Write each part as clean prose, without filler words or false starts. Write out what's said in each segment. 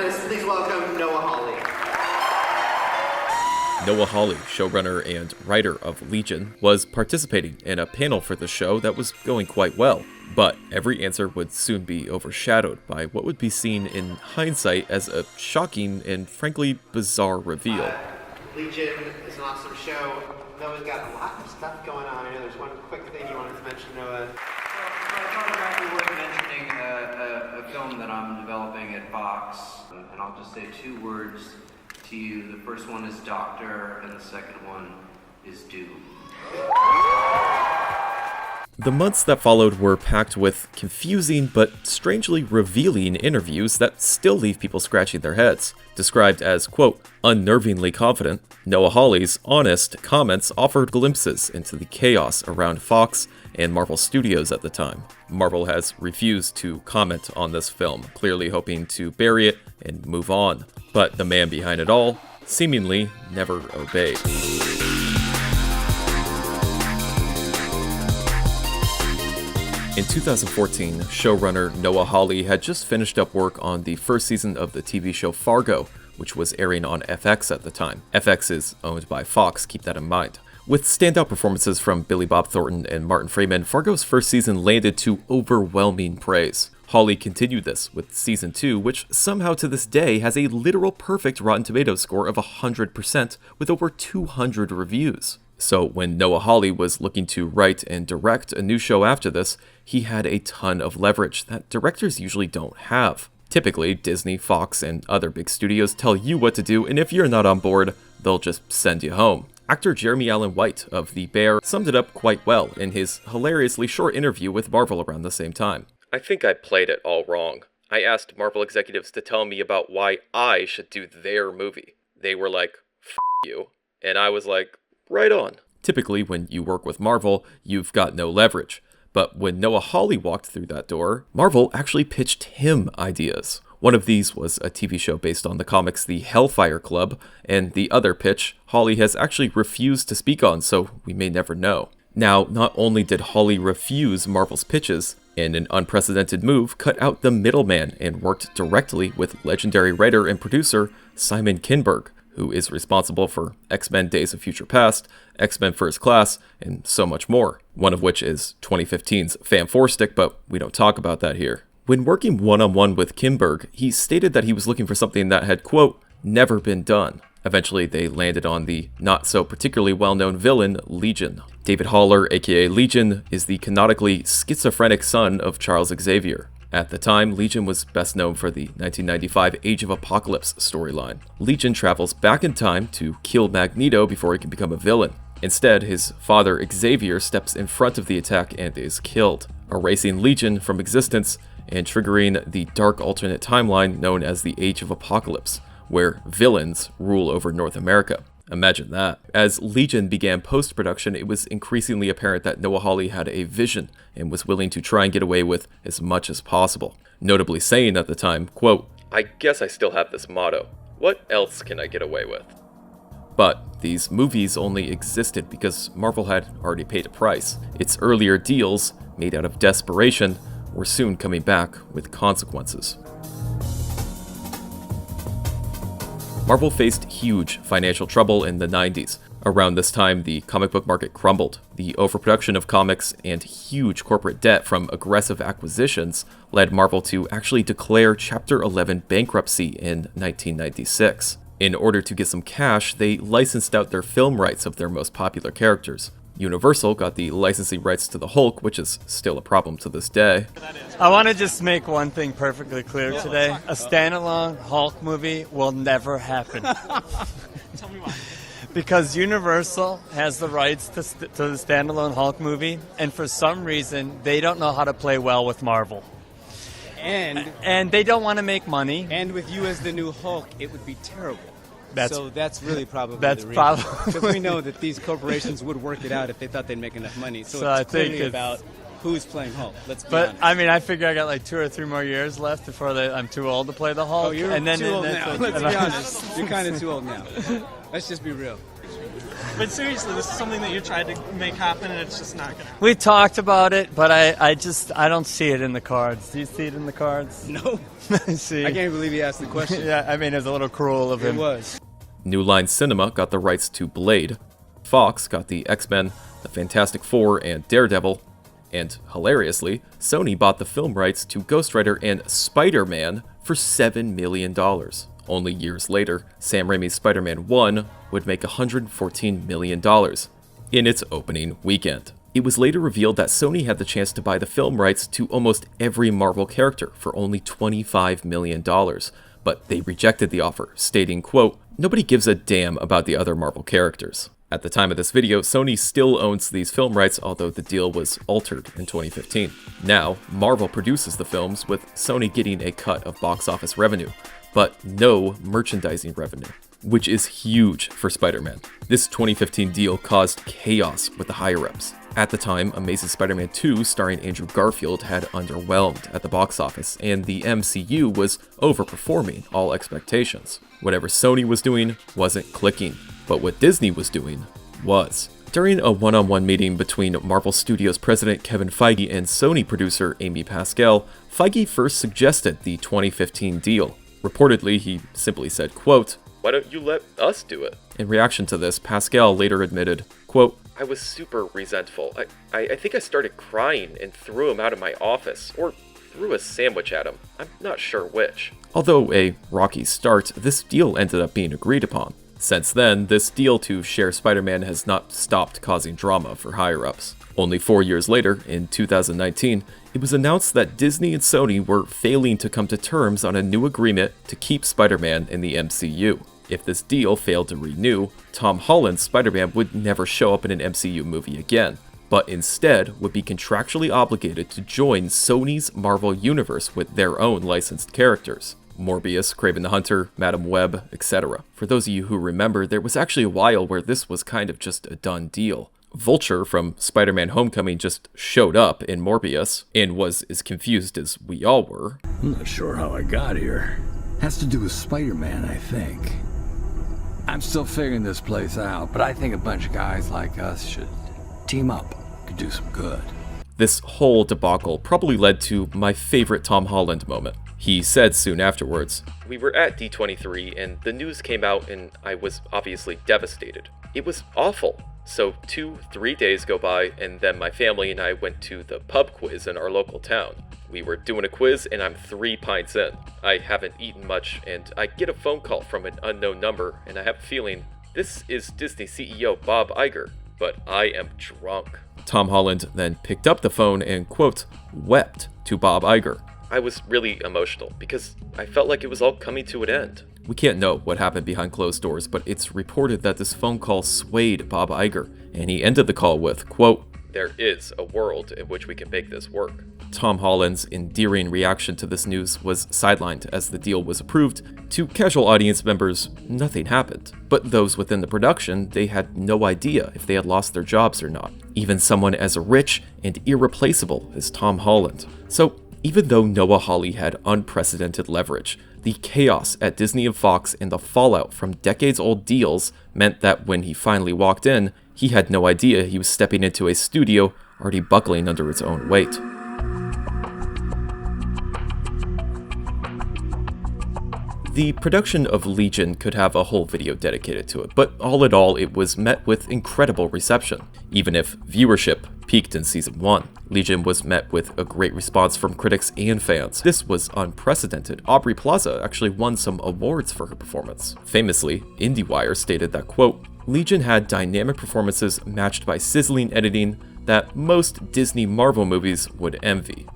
this, please welcome Noah Hawley. Noah Hawley, showrunner and writer of Legion, was participating in a panel for the show that was going quite well. But every answer would soon be overshadowed by what would be seen in hindsight as a shocking and frankly bizarre reveal. Legion is an awesome show. Noah's got a lot of stuff going on. I know there's one quick thing you wanted to mention, Noah. I thought it might be worth mentioning a film that I'm developing at Fox, and I'll just say two words to you. The first one is Doctor, and the second one is Doom. The months that followed were packed with confusing but strangely revealing interviews that still leave people scratching their heads. Described as, quote, unnervingly confident, Noah Hawley's honest comments offered glimpses into the chaos around Fox and Marvel Studios at the time. Marvel has refused to comment on this film, clearly hoping to bury it and move on. But the man behind it all seemingly never obeyed. In 2014, showrunner Noah Hawley had just finished up work on the first season of the TV show Fargo, which was airing on FX at the time. FX is owned by Fox, keep that in mind. With standout performances from Billy Bob Thornton and Martin Freeman, Fargo's first season landed to overwhelming praise. Hawley continued this with season 2, which somehow to this day has a literal perfect Rotten Tomatoes score of 100% with over 200 reviews. So when Noah Hawley was looking to write and direct a new show after this, he had a ton of leverage that directors usually don't have. Typically, Disney, Fox, and other big studios tell you what to do, and if you're not on board, they'll just send you home. Actor Jeremy Allen White of The Bear summed it up quite well in his hilariously short interview with Marvel around the same time. I think I played it all wrong. I asked Marvel executives to tell me about why I should do their movie. They were like, F you. And I was like, right on. Typically, when you work with Marvel, you've got no leverage. But when Noah Hawley walked through that door, Marvel actually pitched him ideas. One of these was a TV show based on the comics The Hellfire Club, and the other pitch, Hawley has actually refused to speak on, so we may never know. Now, not only did Hawley refuse Marvel's pitches, in an unprecedented move, cut out the middleman and worked directly with legendary writer and producer Simon Kinberg, who is responsible for X-Men Days of Future Past, X-Men First Class, and so much more, one of which is 2015's Fan 4 Stick, but we don't talk about that here. When working one-on-one with Kinberg, he stated that he was looking for something that had, quote, never been done. Eventually, they landed on the not-so-particularly well-known villain, Legion. David Haller, aka Legion, is the canonically schizophrenic son of Charles Xavier. At the time, Legion was best known for the 1995 Age of Apocalypse storyline. Legion travels back in time to kill Magneto before he can become a villain. Instead, his father Xavier steps in front of the attack and is killed, erasing Legion from existence and triggering the dark alternate timeline known as the Age of Apocalypse, where villains rule over North America. Imagine that. As Legion began post-production, it was increasingly apparent that Noah Hawley had a vision and was willing to try and get away with as much as possible. Notably saying at the time, quote, I guess I still have this motto. What else can I get away with? But these movies only existed because Marvel had already paid a price. Its earlier deals, made out of desperation, were soon coming back with consequences. Marvel faced huge financial trouble in the 90s. Around this time, the comic book market crumbled. The overproduction of comics and huge corporate debt from aggressive acquisitions led Marvel to actually declare Chapter 11 bankruptcy in 1996. In order to get some cash, they licensed out their film rights of their most popular characters. Universal got the licensing rights to the Hulk, which is still a problem to this day. I want to just make one thing perfectly clear today. A standalone Hulk movie will never happen. Tell me why. Because Universal has the rights to the standalone Hulk movie, and for some reason, they don't know how to play well with Marvel. And they don't want to make money. And with you as the new Hulk, it would be terrible. So that's really probably that's the reason. probably Because we know that these corporations would work it out if they thought they'd make enough money. So I it's think clearly about who's playing Hulk. Let's be But honest. I mean, I figure I got like 2 or 3 more years left before I'm too old to play the Hulk. Oh, you're and then, too old that's now. it. Let's be honest. You're kind of too old now. Let's just be real. But seriously, this is something that you tried to make happen, and it's just not going to happen. We talked about it, but I don't see it in the cards. Do you see it in the cards? No. See? I can't believe he asked the question. Yeah, I mean, it was a little cruel of him. It was. New Line Cinema got the rights to Blade. Fox got the X-Men, the Fantastic Four, and Daredevil. And, hilariously, Sony bought the film rights to Ghost Rider and Spider-Man for $7 million. Only years later, Sam Raimi's Spider-Man 1 would make $114 million in its opening weekend. It was later revealed that Sony had the chance to buy the film rights to almost every Marvel character for only $25 million, but they rejected the offer, stating, quote, "Nobody gives a damn about the other Marvel characters." At the time of this video, Sony still owns these film rights, although the deal was altered in 2015. Now, Marvel produces the films, with Sony getting a cut of box office revenue, but no merchandising revenue, which is huge for Spider-Man. This 2015 deal caused chaos with the higher-ups. At the time, Amazing Spider-Man 2 starring Andrew Garfield had underwhelmed at the box office, and the MCU was overperforming all expectations. Whatever Sony was doing wasn't clicking, but what Disney was doing was. During a one-on-one meeting between Marvel Studios president Kevin Feige and Sony producer Amy Pascal, Feige first suggested the 2015 deal. Reportedly, he simply said, quote, "Why don't you let us do it?" In reaction to this, Pascal later admitted, quote, "I was super resentful. I think I started crying and threw him out of my office, or threw a sandwich at him. I'm not sure which." Although a rocky start, this deal ended up being agreed upon. Since then, this deal to share Spider-Man has not stopped causing drama for higher-ups. Only 4 years later, in 2019, it was announced that Disney and Sony were failing to come to terms on a new agreement to keep Spider-Man in the MCU. If this deal failed to renew, Tom Holland's Spider-Man would never show up in an MCU movie again, but instead would be contractually obligated to join Sony's Marvel Universe with their own licensed characters. Morbius, Kraven the Hunter, Madam Web, etc. For those of you who remember, there was actually a while where this was kind of just a done deal. Vulture from Spider-Man Homecoming just showed up in Morbius and was as confused as we all were. I'm not sure how I got here. Has to do with Spider-Man, I think. I'm still figuring this place out, but I think a bunch of guys like us should team up. Could do some good. This whole debacle probably led to my favorite Tom Holland moment. He said soon afterwards, "We were at D23 and the news came out and I was obviously devastated. It was awful. So 2-3 days go by and then my family and I went to the pub quiz in our local town. We were doing a quiz and I'm 3 pints in. I haven't eaten much and I get a phone call from an unknown number and I have a feeling this is Disney CEO Bob Iger, but I am drunk." Tom Holland then picked up the phone and, quote, wept to Bob Iger. "I was really emotional because I felt like it was all coming to an end." We can't know what happened behind closed doors, but it's reported that this phone call swayed Bob Iger, and he ended the call with, quote, "There is a world in which we can make this work." Tom Holland's endearing reaction to this news was sidelined as the deal was approved. To casual audience members, nothing happened. But those within the production, they had no idea if they had lost their jobs or not. Even someone as rich and irreplaceable as Tom Holland. So, even though Noah Hawley had unprecedented leverage, the chaos at Disney and Fox and the fallout from decades-old deals meant that when he finally walked in, he had no idea he was stepping into a studio already buckling under its own weight. The production of Legion could have a whole video dedicated to it, but all in all, it was met with incredible reception, even if viewership peaked in Season 1. Legion was met with a great response from critics and fans. This was unprecedented. Aubrey Plaza actually won some awards for her performance. Famously, IndieWire stated that, quote, "Legion had dynamic performances matched by sizzling editing that most Disney Marvel movies would envy."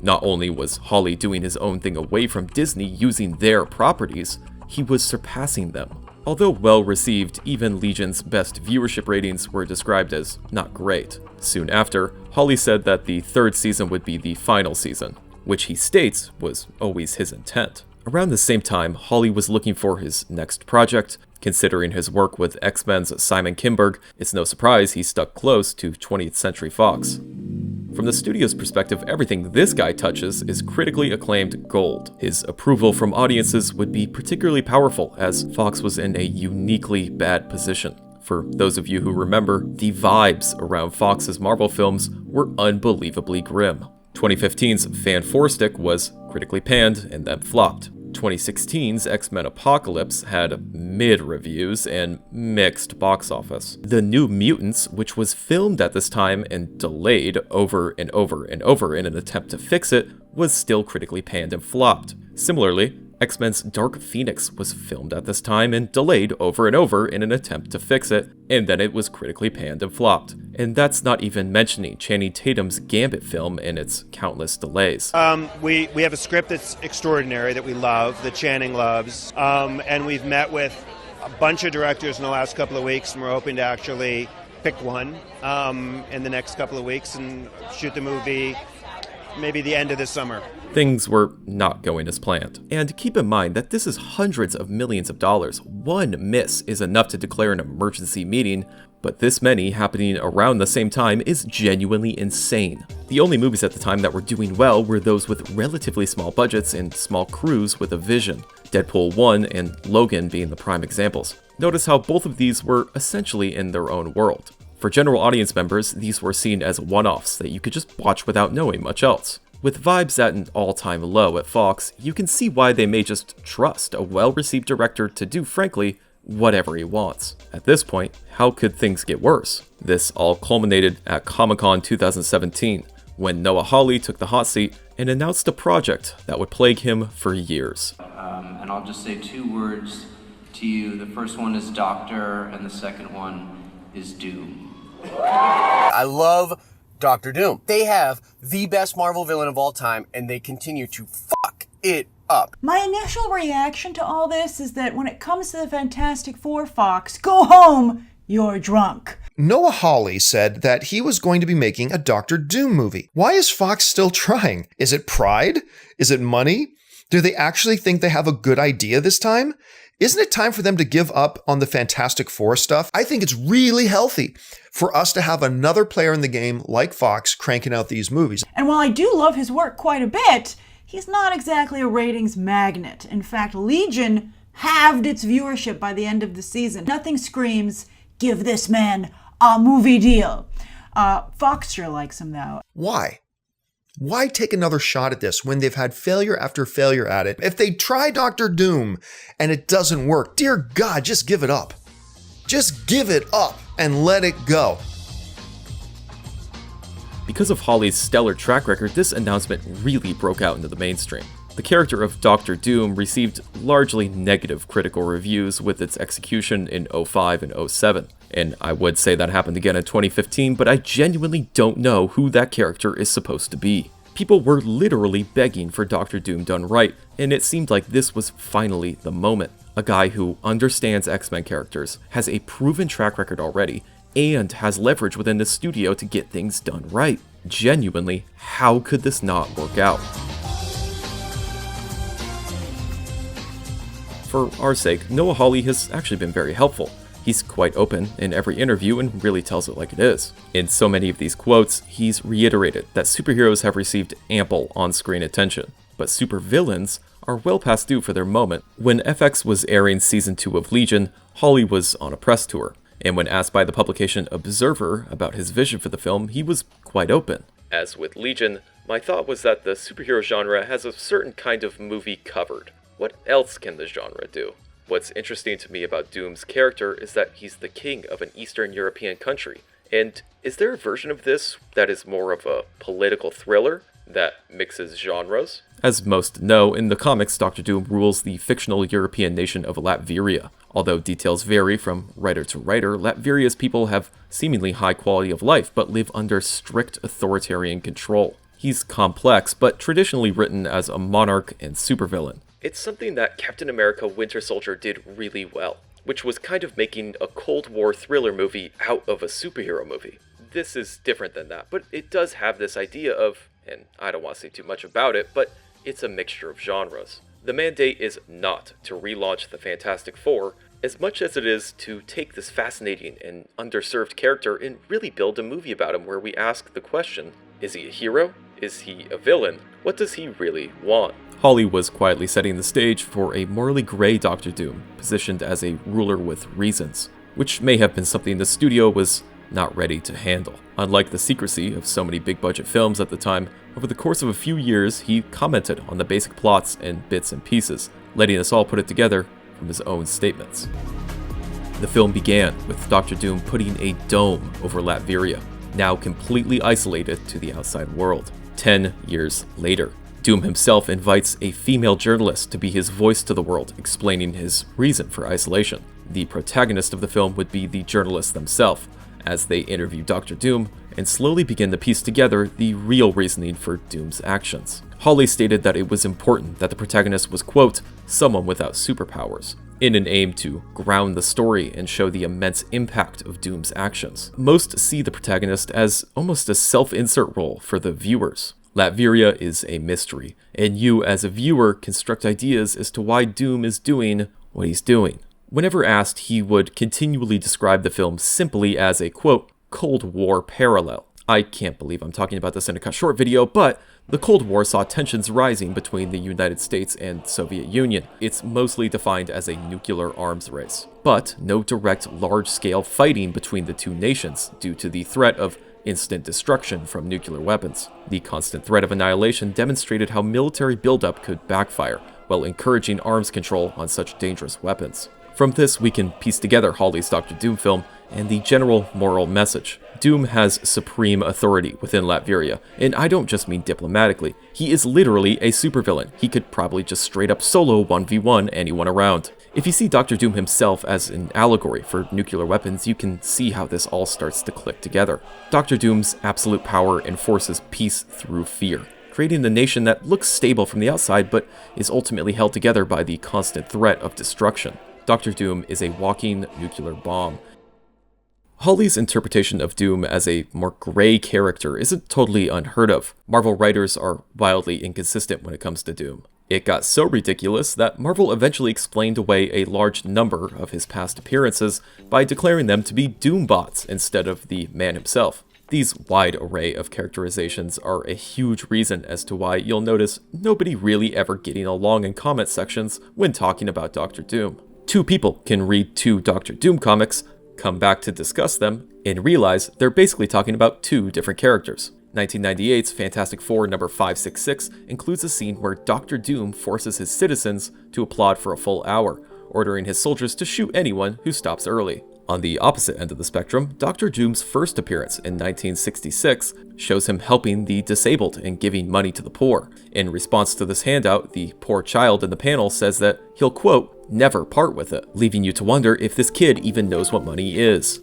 Not only was Hawley doing his own thing away from Disney using their properties, he was surpassing them. Although well received, even Legion's best viewership ratings were described as not great. Soon after, Hawley said that the 3rd season would be the final season, which he states was always his intent. Around the same time, Hawley was looking for his next project. Considering his work with X-Men's Simon Kinberg, it's no surprise he stuck close to 20th Century Fox. From the studio's perspective, everything this guy touches is critically acclaimed gold. His approval from audiences would be particularly powerful, as Fox was in a uniquely bad position. For those of you who remember, the vibes around Fox's Marvel films were unbelievably grim. 2015's Fan 4 Stick was critically panned and then flopped. 2016's X-Men Apocalypse had mid-reviews and mixed box office. The New Mutants, which was filmed at this time and delayed over and over and over in an attempt to fix it, was still critically panned and flopped. Similarly, X-Men's Dark Phoenix was filmed at this time and delayed over and over in an attempt to fix it, and then it was critically panned and flopped. And that's not even mentioning Channing Tatum's Gambit film and its countless delays. We have a script that's extraordinary, that we love, that Channing loves, and we've met with a bunch of directors in the last couple of weeks, and we're hoping to actually pick one in the next couple of weeks and shoot the movie maybe the end of this summer. Things were not going as planned. And keep in mind that this is hundreds of millions of dollars. One miss is enough to declare an emergency meeting, but this many happening around the same time is genuinely insane. The only movies at the time that were doing well were those with relatively small budgets and small crews with a vision. Deadpool 1 and Logan being the prime examples. Notice how both of these were essentially in their own world. For general audience members, these were seen as one-offs that you could just watch without knowing much else. With vibes at an all-time low at Fox, you can see why they may just trust a well-received director to do, frankly, whatever he wants. At this point, how could things get worse? This all culminated at Comic-Con 2017, when Noah Hawley took the hot seat and announced a project that would plague him for years. And I'll just say two words to you. The first one is Doctor, and the second one is Doom. I love Doctor Doom. They have the best Marvel villain of all time, and they continue to fuck it up. My initial reaction to all this is that when it comes to the Fantastic Four, Fox, go home, you're drunk. Noah Hawley said that he was going to be making a Doctor Doom movie. Why is Fox still trying? Is it pride? Is it money? Do they actually think they have a good idea this time? Isn't it time for them to give up on the Fantastic Four stuff? I think it's really healthy for us to have another player in the game like Fox cranking out these movies. And while I do love his work quite a bit, he's not exactly a ratings magnet. In fact, Legion halved its viewership by the end of the season. Nothing screams, give this man a movie deal. Fox sure likes him though. Why? Why take another shot at this when they've had failure after failure at it? If they try Doctor Doom and it doesn't work, dear God, just give it up. Just give it up and let it go. Because of Hawley's stellar track record, this announcement really broke out into the mainstream. The character of Doctor Doom received largely negative critical reviews with its execution in 05 and 07. And I would say that happened again in 2015, but I genuinely don't know who that character is supposed to be. People were literally begging for Doctor Doom done right, and it seemed like this was finally the moment. A guy who understands X-Men characters, has a proven track record already, and has leverage within the studio to get things done right. Genuinely, how could this not work out? For our sake, Noah Hawley has actually been very helpful. He's quite open in every interview and really tells it like it is. In so many of these quotes, he's reiterated that superheroes have received ample on-screen attention, but supervillains are well past due for their moment. When FX was airing Season 2 of Legion, Hawley was on a press tour, and when asked by the publication Observer about his vision for the film, he was quite open. As with Legion, my thought was that the superhero genre has a certain kind of movie covered. What else can the genre do? What's interesting to me about Doom's character is that he's the king of an Eastern European country. And is there a version of this that is more of a political thriller that mixes genres? As most know, in the comics, Doctor Doom rules the fictional European nation of Latveria. Although details vary from writer to writer, Latveria's people have seemingly high quality of life, but live under strict authoritarian control. He's complex, but traditionally written as a monarch and supervillain. It's something that Captain America Winter Soldier did really well, which was kind of making a Cold War thriller movie out of a superhero movie. This is different than that, but it does have this idea of, and I don't want to say too much about it, but it's a mixture of genres. The mandate is not to relaunch the Fantastic Four, as much as it is to take this fascinating and underserved character and really build a movie about him where we ask the question, is he a hero? Is he a villain? What does he really want? Hawley was quietly setting the stage for a morally gray Doctor Doom, positioned as a ruler with reasons. which may have been something the studio was not ready to handle. Unlike the secrecy of so many big-budget films at the time, over the course of a few years, he commented on the basic plots and bits and pieces, letting us all put it together from his own statements. The film began with Dr. Doom putting a dome over Latveria, now completely isolated to the outside world. 10 years later, Doom himself invites a female journalist to be his voice to the world, explaining his reason for isolation. The protagonist of the film would be the journalists themselves, as they interview Dr. Doom and slowly begin to piece together the real reasoning for Doom's actions. Hawley stated that it was important that the protagonist was, quote, someone without superpowers, in an aim to ground the story and show the immense impact of Doom's actions. Most see the protagonist as almost a self-insert role for the viewers. Latveria is a mystery, and you as a viewer construct ideas as to why Doom is doing what he's doing. Whenever asked, he would continually describe the film simply as a, quote, Cold War parallel. I can't believe I'm talking about this in a Cutshort video, but the Cold War saw tensions rising between the United States and Soviet Union. It's mostly defined as a nuclear arms race, but no direct large-scale fighting between the two nations due to the threat of instant destruction from nuclear weapons. The constant threat of annihilation demonstrated how military buildup could backfire while encouraging arms control on such dangerous weapons. From this, we can piece together Hawley's Dr. Doom film and the general moral message. Doom has supreme authority within Latveria, and I don't just mean diplomatically. He is literally a supervillain. He could probably just straight up solo 1v1 anyone around. If you see Dr. Doom himself as an allegory for nuclear weapons, you can see how this all starts to click together. Dr. Doom's absolute power enforces peace through fear, creating a nation that looks stable from the outside but is ultimately held together by the constant threat of destruction. Dr. Doom is a walking nuclear bomb. Hawley's interpretation of Doom as a more gray character isn't totally unheard of. Marvel writers are wildly inconsistent when it comes to Doom. It got so ridiculous that Marvel eventually explained away a large number of his past appearances by declaring them to be Doombots instead of the man himself. These wide array of characterizations are a huge reason as to why you'll notice nobody really ever getting along in comment sections when talking about Dr. Doom. Two people can read two Dr. Doom comics, come back to discuss them, and realize they're basically talking about two different characters. 1998's Fantastic Four number 566 includes a scene where Dr. Doom forces his citizens to applaud for a full hour, ordering his soldiers to shoot anyone who stops early. On the opposite end of the spectrum, Dr. Doom's first appearance in 1966 shows him helping the disabled and giving money to the poor. In response to this handout, the poor child in the panel says that he'll, quote, never part with it, leaving you to wonder if this kid even knows what money is.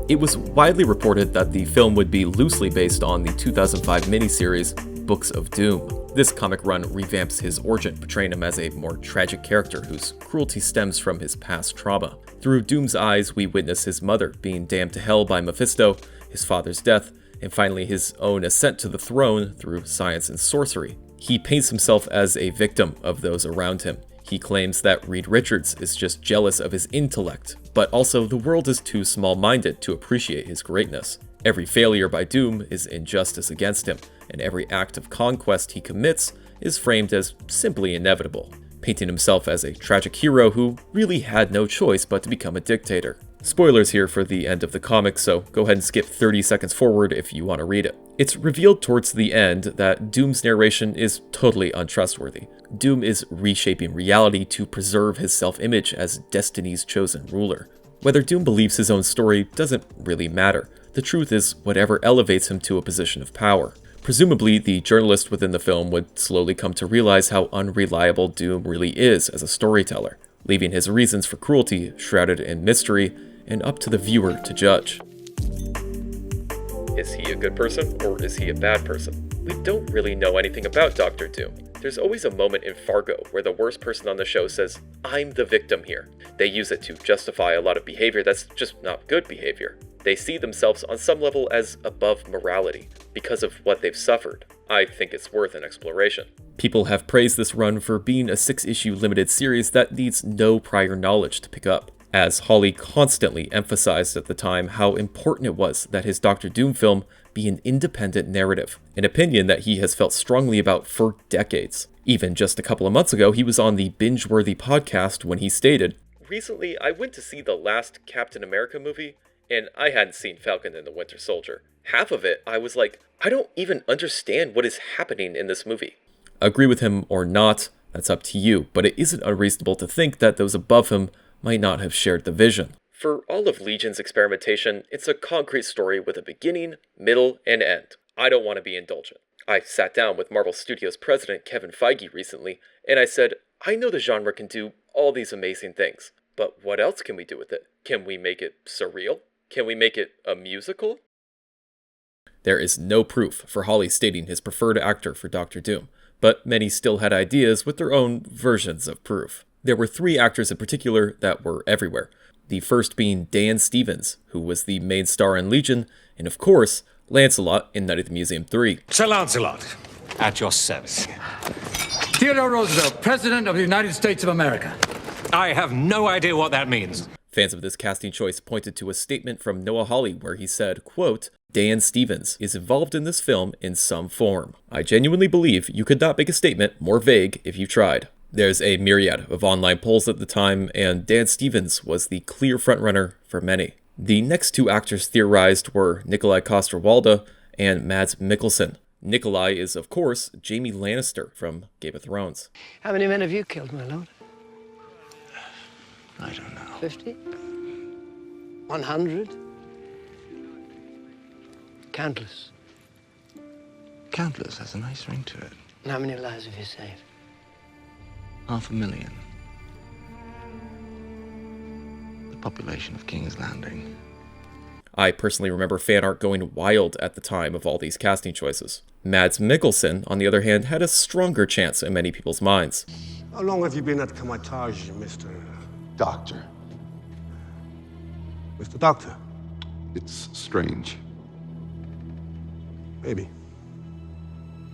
It was widely reported that the film would be loosely based on the 2005 miniseries Books of Doom. This comic run revamps his origin, portraying him as a more tragic character whose cruelty stems from his past trauma. Through Doom's eyes, we witness his mother being damned to hell by Mephisto, his father's death, and finally his own ascent to the throne through science and sorcery. He paints himself as a victim of those around him. He claims that Reed Richards is just jealous of his intellect, but also the world is too small-minded to appreciate his greatness. Every failure by Doom is injustice against him, and every act of conquest he commits is framed as simply inevitable, painting himself as a tragic hero who really had no choice but to become a dictator. Spoilers here for the end of the comic, so go ahead and skip 30 seconds forward if you want to read it. It's revealed towards the end that Doom's narration is totally untrustworthy. Doom is reshaping reality to preserve his self-image as Destiny's chosen ruler. Whether Doom believes his own story doesn't really matter. The truth is whatever elevates him to a position of power. Presumably, the journalist within the film would slowly come to realize how unreliable Doom really is as a storyteller, leaving his reasons for cruelty shrouded in mystery and up to the viewer to judge. Is he a good person or is he a bad person? We don't really know anything about Dr. Doom. There's always a moment in Fargo where the worst person on the show says, "I'm the victim here." They use it to justify a lot of behavior that's just not good behavior. They see themselves on some level as above morality because of what they've suffered. I think it's worth an exploration. People have praised this run for being a 6-issue limited series that needs no prior knowledge to pick up, as Hawley constantly emphasized at the time how important it was that his Dr. Doom film be an independent narrative, an opinion that he has felt strongly about for decades. Even just a couple of months ago, he was on the Binge-Worthy podcast when he stated, recently I went to see the last Captain America movie, and I hadn't seen Falcon and the Winter Soldier. Half of it, I was like, I don't even understand what is happening in this movie. Agree with him or not, that's up to you, but it isn't unreasonable to think that those above him might not have shared the vision. For all of Legion's experimentation, it's a concrete story with a beginning, middle, and end. I don't want to be indulgent. I sat down with Marvel Studios president Kevin Feige recently, and I said, I know the genre can do all these amazing things, but what else can we do with it? Can we make it surreal? Can we make it a musical? There is no proof for Hawley stating his preferred actor for Doctor Doom, but many still had ideas with their own versions of proof. There were 3 actors in particular that were everywhere. The first being Dan Stevens, who was the main star in Legion, and of course, Lancelot in Night at the Museum 3. Sir Lancelot, at your service. Theodore Roosevelt, President of the United States of America. I have no idea what that means. Fans of this casting choice pointed to a statement from Noah Hawley where he said, quote, Dan Stevens is involved in this film in some form. I genuinely believe you could not make a statement more vague if you tried. There's a myriad of online polls at the time, and Dan Stevens was the clear frontrunner for many. The next 2 actors theorized were Nikolai Coster-Waldau and Mads Mikkelsen. Nikolai is, of course, Jaime Lannister from Game of Thrones. How many men have you killed, my lord? I don't know. 50? 100? Countless. Countless has a nice ring to it. And how many lives have you saved? 500,000. The population of King's Landing. I personally remember fan art going wild at the time of all these casting choices. Mads Mikkelsen, on the other hand, had a stronger chance in many people's minds. How long have you been at Kamatage, Mr. Doctor? Mr. Doctor? It's strange. Maybe.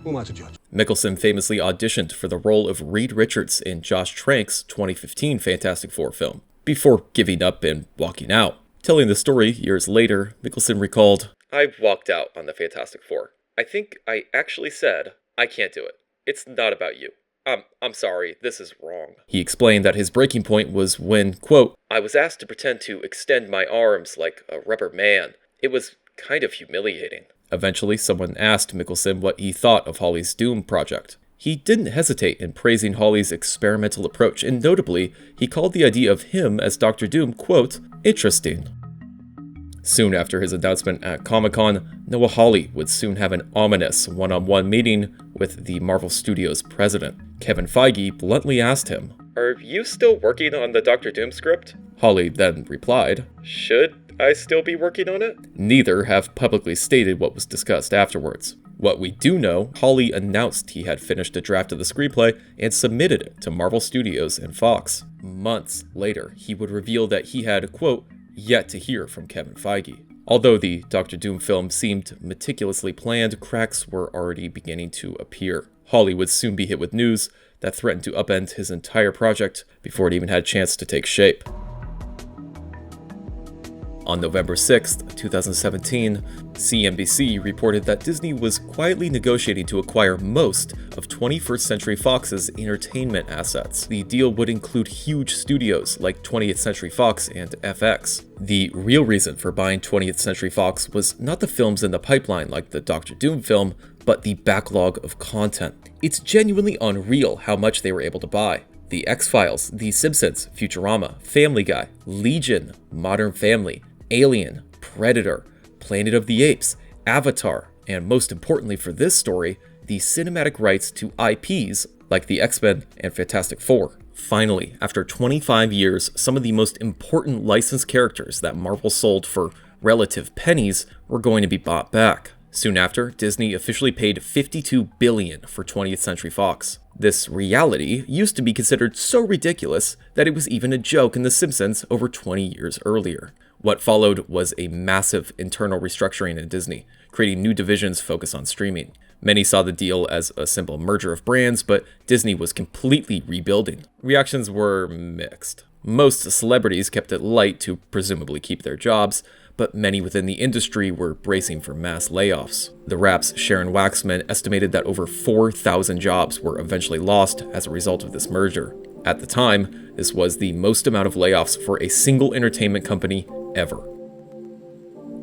Who am I to judge? Mikkelsen famously auditioned for the role of Reed Richards in Josh Trank's 2015 Fantastic Four film, before giving up and walking out. Telling the story years later, Mikkelsen recalled, I walked out on the Fantastic Four. I think I actually said, I can't do it. It's not about you. I'm sorry, this is wrong. He explained that his breaking point was when, quote, I was asked to pretend to extend my arms like a rubber man. It was kind of humiliating. Eventually, someone asked Mikkelsen what he thought of Hawley's Doom project. He didn't hesitate in praising Hawley's experimental approach, and notably, he called the idea of him as Dr. Doom, quote, interesting. Soon after his announcement at Comic-Con, Noah Hawley would soon have an ominous one-on-one meeting with the Marvel Studios president. Kevin Feige bluntly asked him, Are you still working on the Dr. Doom script? Hawley then replied, Should I still be working on it? Neither have publicly stated what was discussed afterwards. What we do know, Hawley announced he had finished a draft of the screenplay and submitted it to Marvel Studios and Fox. Months later, he would reveal that he had, quote, yet to hear from Kevin Feige. Although the Doctor Doom film seemed meticulously planned, cracks were already beginning to appear. Hawley would soon be hit with news that threatened to upend his entire project before it even had a chance to take shape. On November 6, 2017, CNBC reported that Disney was quietly negotiating to acquire most of 21st Century Fox's entertainment assets. The deal would include huge studios like 20th Century Fox and FX. The real reason for buying 20th Century Fox was not the films in the pipeline like the Doctor Doom film, but the backlog of content. It's genuinely unreal how much they were able to buy. The X-Files, The Simpsons, Futurama, Family Guy, Legion, Modern Family, Alien, Predator, Planet of the Apes, Avatar, and most importantly for this story, the cinematic rights to IPs like the X-Men and Fantastic Four. Finally, after 25 years, some of the most important licensed characters that Marvel sold for relative pennies were going to be bought back. Soon after, Disney officially paid $52 billion for 20th Century Fox. This reality used to be considered so ridiculous that it was even a joke in The Simpsons over 20 years earlier. What followed was a massive internal restructuring in Disney, creating new divisions focused on streaming. Many saw the deal as a simple merger of brands, but Disney was completely rebuilding. Reactions were mixed. Most celebrities kept it light to presumably keep their jobs, but many within the industry were bracing for mass layoffs. The Wrap's Sharon Waxman estimated that over 4,000 jobs were eventually lost as a result of this merger. At the time, this was the most amount of layoffs for a single entertainment company ever.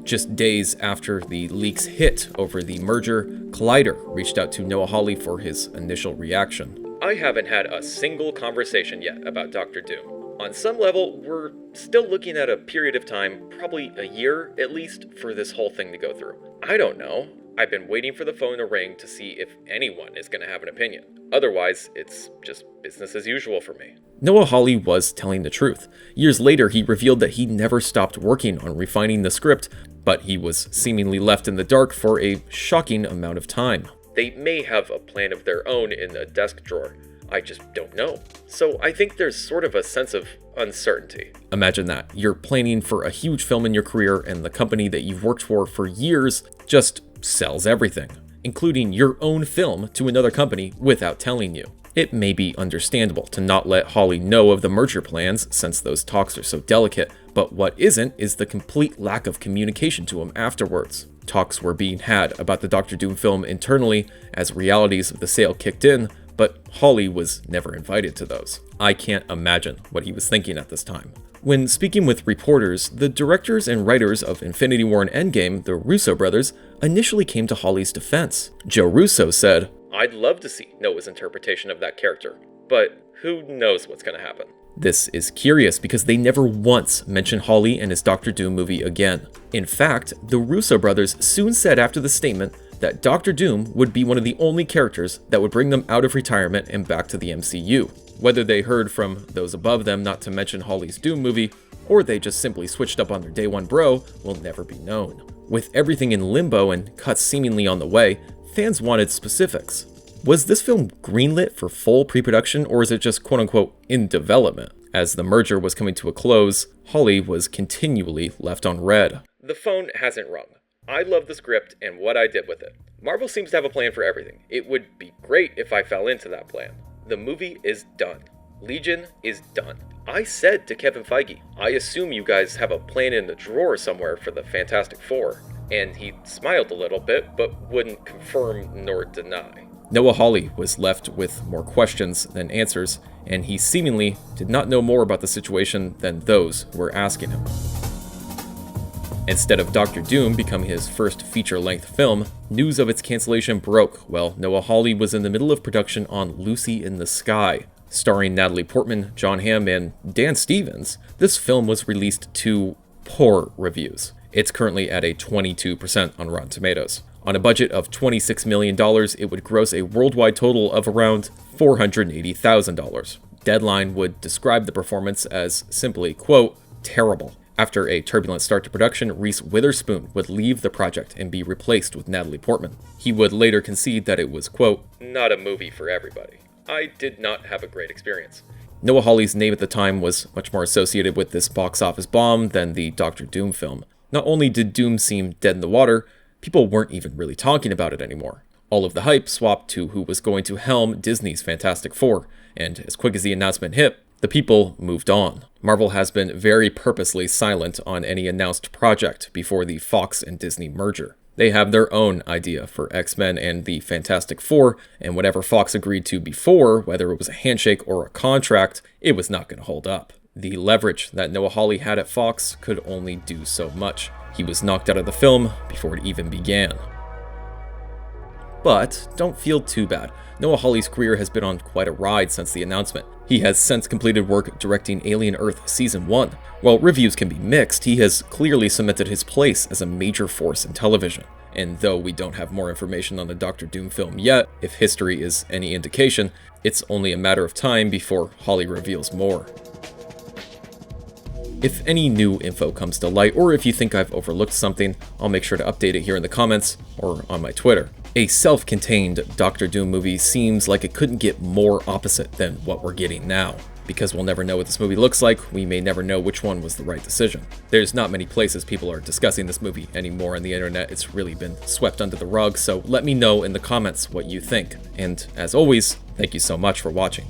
Just days after the leaks hit over the merger, Collider reached out to Noah Hawley for his initial reaction. I haven't had a single conversation yet about Dr. Doom. On some level, we're still looking at a period of time, probably a year at least, for this whole thing to go through. I don't know. I've been waiting for the phone to ring to see if anyone is going to have an opinion. Otherwise, it's just business as usual for me. Noah Hawley was telling the truth. Years later, he revealed that he never stopped working on refining the script, but he was seemingly left in the dark for a shocking amount of time. They may have a plan of their own in a desk drawer. I just don't know. So I think there's sort of a sense of uncertainty. Imagine that. You're planning for a huge film in your career and the company that you've worked for years just sells everything, including your own film, to another company without telling you. It may be understandable to not let Hawley know of the merger plans since those talks are so delicate, but what isn't is the complete lack of communication to him afterwards. Talks were being had about the Dr. Doom film internally as realities of the sale kicked in, but Hawley was never invited to those. I can't imagine what he was thinking at this time. When speaking with reporters, the directors and writers of Infinity War and Endgame, the Russo brothers, initially came to Hawley's defense. Joe Russo said, "I'd love to see Noah's interpretation of that character, but who knows what's going to happen." This is curious because they never once mentioned Hawley and his Dr. Doom movie again. In fact, the Russo brothers soon said after the statement that Dr. Doom would be one of the only characters that would bring them out of retirement and back to the MCU. Whether they heard from those above them not to mention Hawley's Doom movie, or they just simply switched up on their day one bro, will never be known. With everything in limbo and cuts seemingly on the way, fans wanted specifics. Was this film greenlit for full pre-production, or is it just quote-unquote in development? As the merger was coming to a close, Hawley was continually left on red. The phone hasn't rung. I love the script and what I did with it. Marvel seems to have a plan for everything. It would be great if I fell into that plan. The movie is done. Legion is done. I said to Kevin Feige, I assume you guys have a plan in the drawer somewhere for the Fantastic Four. And he smiled a little bit, but wouldn't confirm nor deny. Noah Hawley was left with more questions than answers, and he seemingly did not know more about the situation than those who were asking him. Instead of Dr. Doom becoming his first feature-length film, news of its cancellation broke while Noah Hawley was in the middle of production on Lucy in the Sky. Starring Natalie Portman, John Hamm, and Dan Stevens, this film was released to poor reviews. It's currently at a 22% on Rotten Tomatoes. On a budget of $26 million, it would gross a worldwide total of around $480,000. Deadline would describe the performance as simply, quote, terrible. After a turbulent start to production, Reese Witherspoon would leave the project and be replaced with Natalie Portman. He would later concede that it was, quote, not a movie for everybody. I did not have a great experience. Noah Hawley's name at the time was much more associated with this box office bomb than the Dr. Doom film. Not only did Doom seem dead in the water, people weren't even really talking about it anymore. All of the hype swapped to who was going to helm Disney's Fantastic Four, and as quick as the announcement hit, the people moved on. Marvel has been very purposely silent on any announced project before the Fox and Disney merger. They have their own idea for X-Men and the Fantastic Four, and whatever Fox agreed to before, whether it was a handshake or a contract, it was not going to hold up. The leverage that Noah Hawley had at Fox could only do so much. He was knocked out of the film before it even began. But don't feel too bad. Noah Hawley's career has been on quite a ride since the announcement. He has since completed work directing Alien Earth Season 1. While reviews can be mixed, he has clearly cemented his place as a major force in television. And though we don't have more information on the Dr. Doom film yet, if history is any indication, it's only a matter of time before Hawley reveals more. If any new info comes to light, or if you think I've overlooked something, I'll make sure to update it here in the comments or on my Twitter. A self-contained Dr. Doom movie seems like it couldn't get more opposite than what we're getting now. Because we'll never know what this movie looks like, we may never know which one was the right decision. There's not many places people are discussing this movie anymore on the internet. It's really been swept under the rug, so let me know in the comments what you think. And as always, thank you so much for watching.